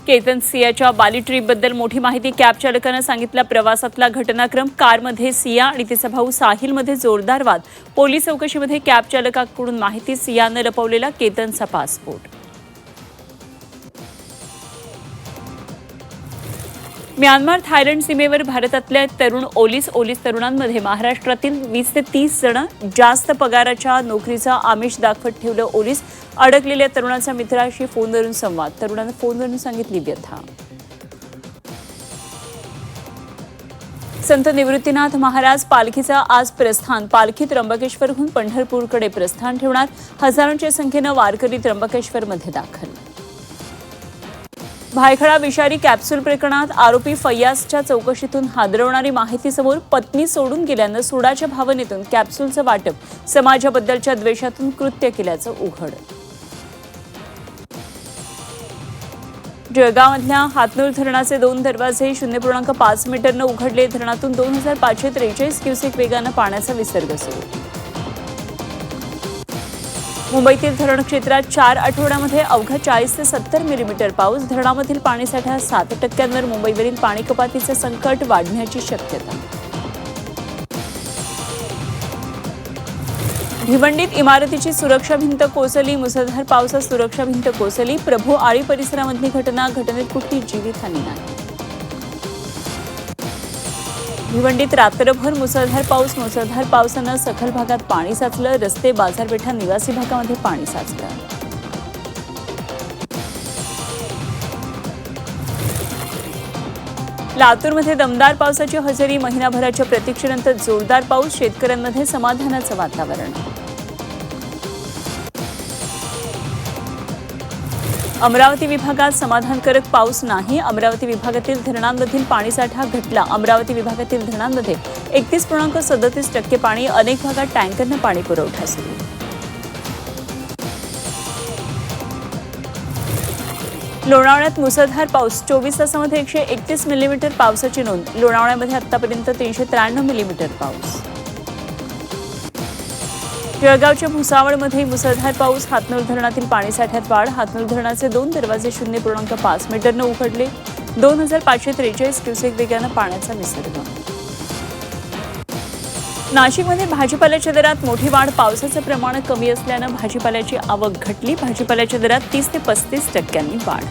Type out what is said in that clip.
केतन सियाच्या बाली ट्रिपबद्दल मोठी माहिती कॅब चालकानं सांगितला. प्रवासातला घटनाक्रम, कारमध्ये सिया आणि तिचा भाऊ साहिलमध्ये जोरदार वाद. पोलीस चौकशीमध्ये कॅब चालकाकडून माहिती, सियानं लपवलेला केतनचा पासपोर्ट. म्यानमार थायलंड सीमेवर भारतातल्या तरुण ओलीस तरुणांमध्ये महाराष्ट्रातील 20 ते 30 जण जास्त पगाराच्या नोकरीचा आमिष दाखवत ठेवलं. ओलीस अडकलेल्या तरुणाचा मित्राशी फोनवरून संवाद, तरुणानं फोनवरून सांगितली व्यथा. संत निवृत्तीनाथ महाराज पालखीचा आज प्रस्थान. पालखी त्र्यंबकेश्वरहून पंढरपूरकडे प्रस्थान ठेवणार. हजारोंच्या संख्येनं वारकरी त्र्यंबकेश्वरमध्ये दाखल. भायखळा विषारी कॅप्सूल प्रकरणात आरोपी फय्याजच्या चौकशीतून हादरवणारी माहिती समोर. पत्नी सोडून गेल्यानं सुडाच्या भावनेतून कॅप्सूलचं वाटप, समाजाबद्दलच्या द्वेषातून कृत्य केल्याचं उघड. जळगावमधल्या हातनूर धरणाचे 2 दरवाजे 0.5 मीटरनं उघडले. धरणातून 2543 क्युसेक वेगानं पाण्याचा विसर्ग सुरू. मुंबईतील धरण क्षेत्रात 4 आठवड्यामध्ये अवघा 40 ते 70 मिलीमीटर पाऊस. धरणामधील पाणीसाठा 7% मुंबईवरील पाणी कपातीचे संकट वाढण्याची शक्यता. भिवंडीत इमारतीची सुरक्षा भिंत कोसळली. मुसळधार पावसात सुरक्षा भिंत कोसळली. प्रभू आळी परिसरामधली घटना. घटनेत कुठली जीवितहानी नाही. भिवंडीत रात्रभर मुसळधार पाऊस. मुसळधार पावसानं सखल भागात पाणी साचलं. रस्ते, बाजारपेठा, निवासी भागामध्ये पाणी साचलं. लातूरमध्ये दमदार पावसाची हजेरी. महिनाभराच्या प्रतीक्षेनंतर जोरदार पाऊस. शेतकऱ्यांमध्ये समाधानाचं वातावरण. अमरावती विभागात समाधानकारक पाऊस नाही. अमरावती विभागातील धरणांमधील पाणीसाठा घटला. अमरावती विभागातील धरणांमध्ये 31.37% पाणी. अनेक भागात टँकरनं पाणी पुरवठा सुरू. लोणावळ्यात मुसळधार पाऊस. 24 तासामध्ये 131 मिलीमीटर पावसाची नोंद. लोणावळ्यामध्ये आतापर्यंत 393 मिलीमीटर पाऊस. जळगावच्या भुसावळमध्ये मुसळधार पाऊस. हातनूर धरणातील पाणीसाठ्यात वाढ. हातनूर धरणाचे 2 दरवाजे 0.5 मीटरनं उघडले. 2543 क्युसेक वेगानं पाण्याचा विसर्ग. नाशिकमध्ये भाजीपाल्याच्या दरात मोठी वाढ. पावसाचं प्रमाण कमी असल्यानं भाजीपाल्याची आवक घटली. भाजीपाल्याच्या दरात 30 ते 35% वाढ.